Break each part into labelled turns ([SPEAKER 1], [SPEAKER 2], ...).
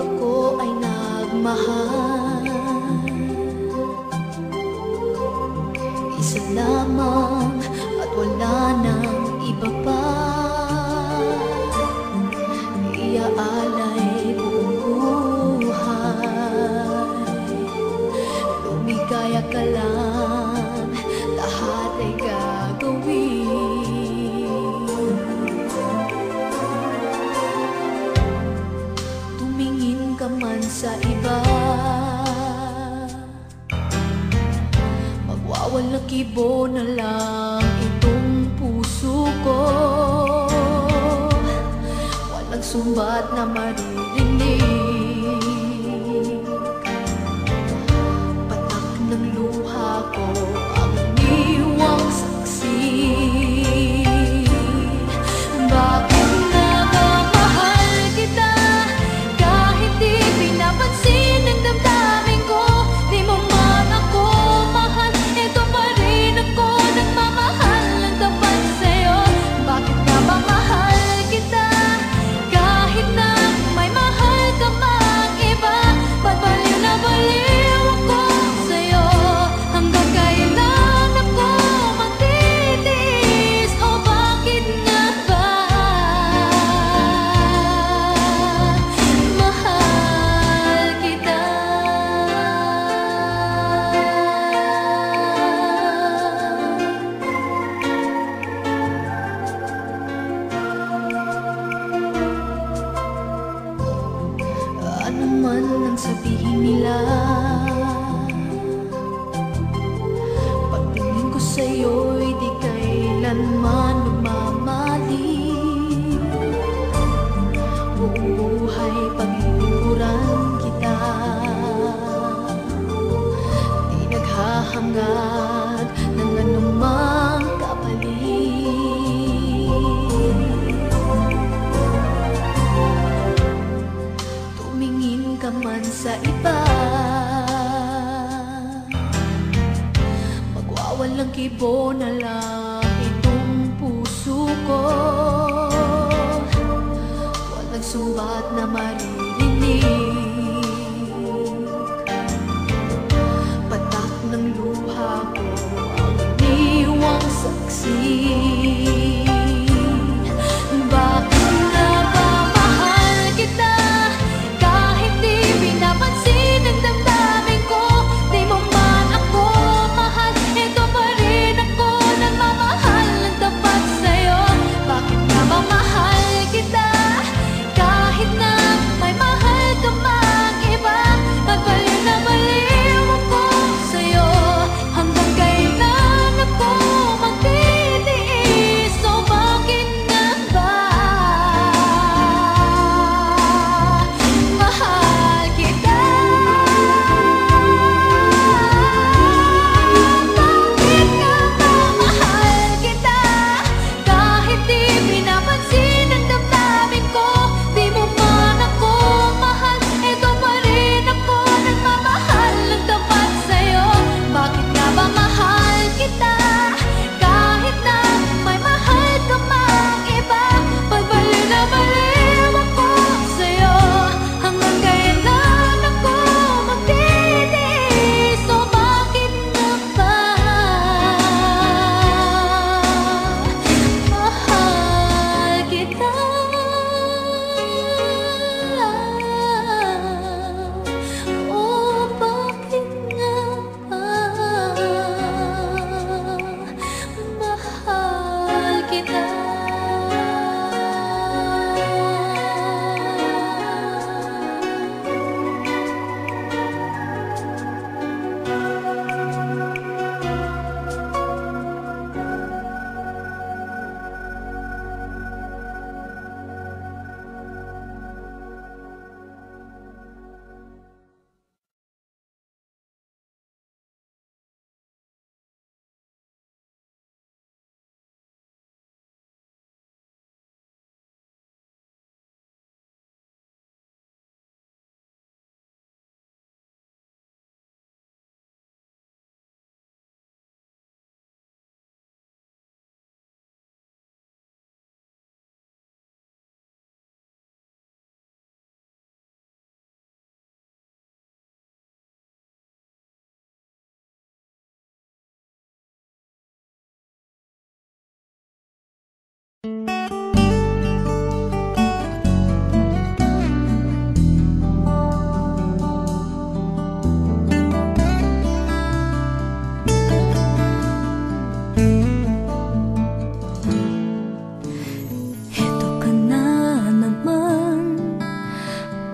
[SPEAKER 1] ako ay nagmahal, isa lamang at wala nang iba pa. Iaalay buong buhay, lumigaya ka lang, lahat ay gagawin. Tumingin ka man sa iba, magwawalang kibo na lang itong puso ko. Walang sumbat na maririnig, patak ng luha ko ang iniwang saksi. Bakit nagmamahal kita kahit di pinapansin ang damdamin ko? Di mo man ako mahal, ito pa rin ako nagmamahal ng tapat sa'yo. Bakit nga ba mahal kita kahit na may mahal ka mang iba? Ba't baliw na baliw ako sa'yo? Hanggang kailan ako magtitiis? O bakit nga ba mahal kita? Ano man ang sabihin nila, pagtingin ko sa'yo'y di kailanman lumamali. Buong buhay paglilingkuran kita, di naghahangad ng anumang kapalit. Tumingin ka man sa iba, magwawalang kibo na lang itong puso ko. Walang sumbat na maririnig, patak ng luha ko ang iniwang saksi. Bakit na ba mahal kita kahit di pinapansin ang damdamin ko? Di mo man ako mahal, ito pa rin ako nagmamahal ng tapat sa'yo. Bakit nga ba mahal kita kahit na may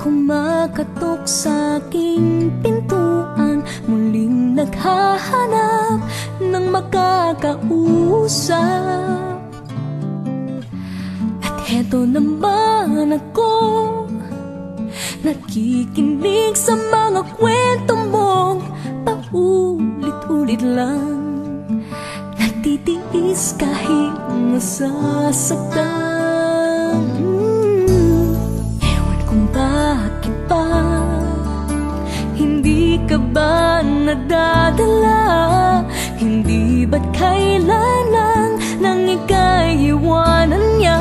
[SPEAKER 2] Kumakatok sa aking pintuan, muling naghahanap ng makakausap. At heto naman ako, nakikinig sa mga kwento mo. Paulit-ulit lang, nagtitiis kahit nasasaktan. Bakit ba hindi ka ba nadadala? Hindi ba't kailangan nang ika'y iwanan niya?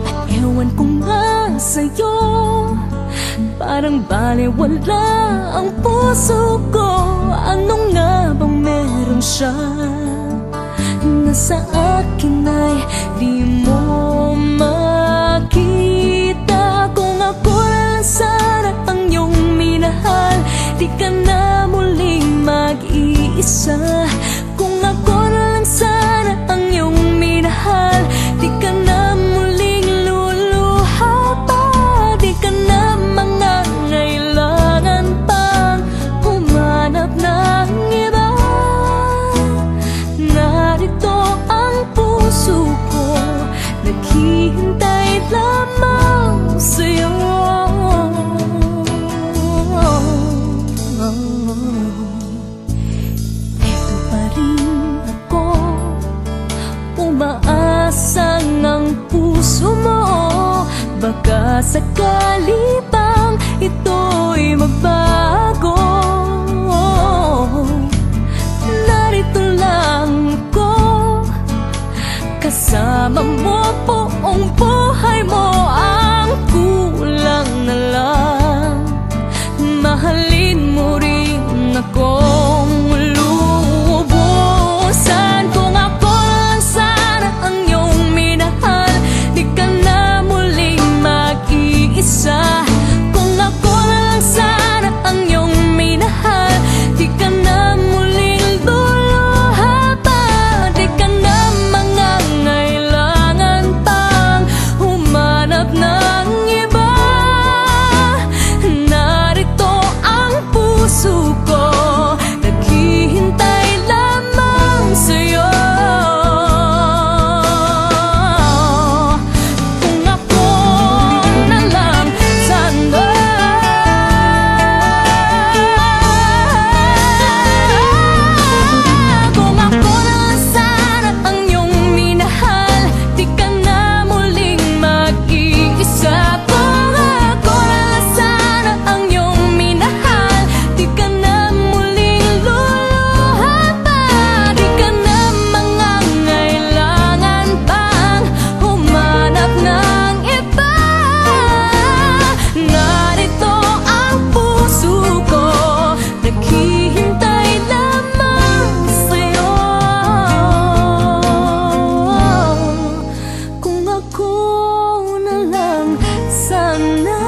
[SPEAKER 2] At ewan ko nga sa'yo, parang balewala ang puso ko. Ano nga bang meron siya na sa akin ay di mo makita? Kung ako lang sana ang iyong minahal, di ka na muling mag-iisa. Kung ako lang sana ang iyong minahal, di ka na muling luluha pa. Di ka na mangangailangan pang humanap ng iba. Narito ang puso ko, naghihintay lamang sa'yo. Eto pa rin ako, umaasang ang puso mo. Baka sakali bang ito'y magbago. Narito lang ako, kasama mo buong buhay mo. Ang kulang na lang, mahalin mo rin akong lubusan. Kung ako lang sana ang iyong minahal, di ka na muling mag-iisa. Kung ako lang sana ang iyong minahal, di ka na muling luluha pa. Di ka na mangangailangan pang humanap ng iba. Narito ang puso ko, naghihintay lamang sa'yo. Kung ako na lang sana, kung ako na lang sana ang iyong minahal, di ka na muling mag-iisa. Kung ako na lang sana ang iyong minahal, di ka na muling luluha pa. Di ka na mangangailangan pang humanap ng iba. Narito ang puso ko, naghihintay lamang sa'yo. Kung ako na lang sana.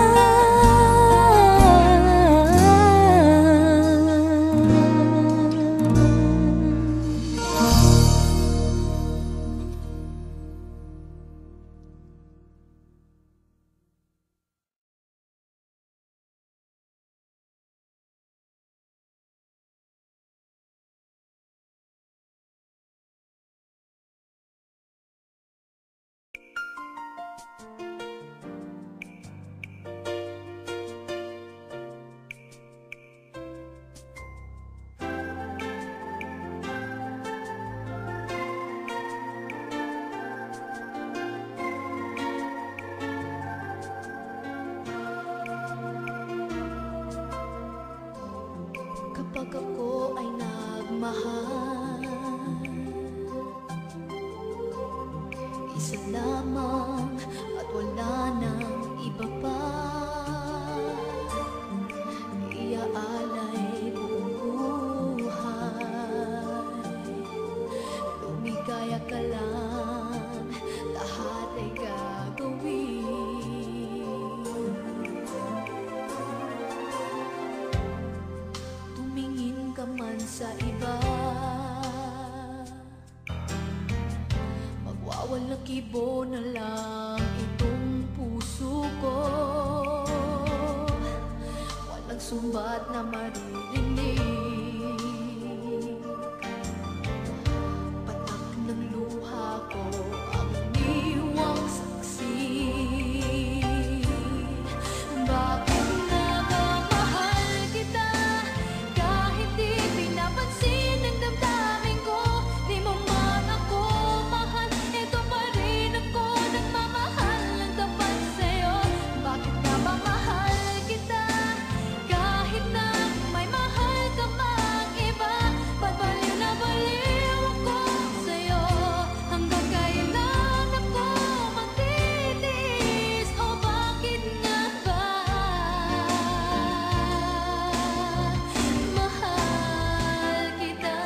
[SPEAKER 2] Kapag ako ay nagmahal, isa lamang at wala nang iba pa. Iaalay buong buhay, lumigaya ka lang.
[SPEAKER 1] sa iba. Magwawalang kibo na lang itong puso ko. Walang sumbat na maririnig. Patak ng luha ko ang iniwang saksi. Bakit nga ba mahal kita? Kahit di pinapansin ang damdamin ko, di mo man ako mahal, ito pa rin ako nagmamahal ng tapat sa'yo. Bakit nga ba mahal kita? Kahit na may mahal ka mang iba, babaliw na baliw ako sa'yo. Hanggang kailan ako magtitiis? O bakit nga ba mahal kita?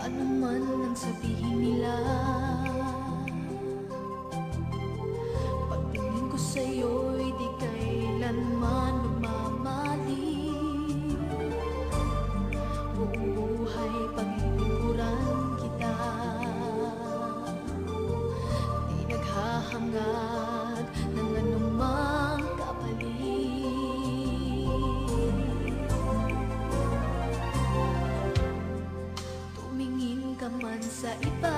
[SPEAKER 1] Ano man ang sabihin nila, pagtingin ko sa'yo'y di kailanman magmamali. Buong buhay paglilingkuran kita, di naghahangad ng anumang kapalit. Tumingin ka man sa iba,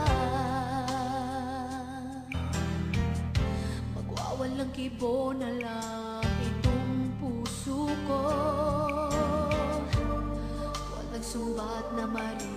[SPEAKER 1] magwawalang kibo na lang itong puso ko. Walang sumbat na mari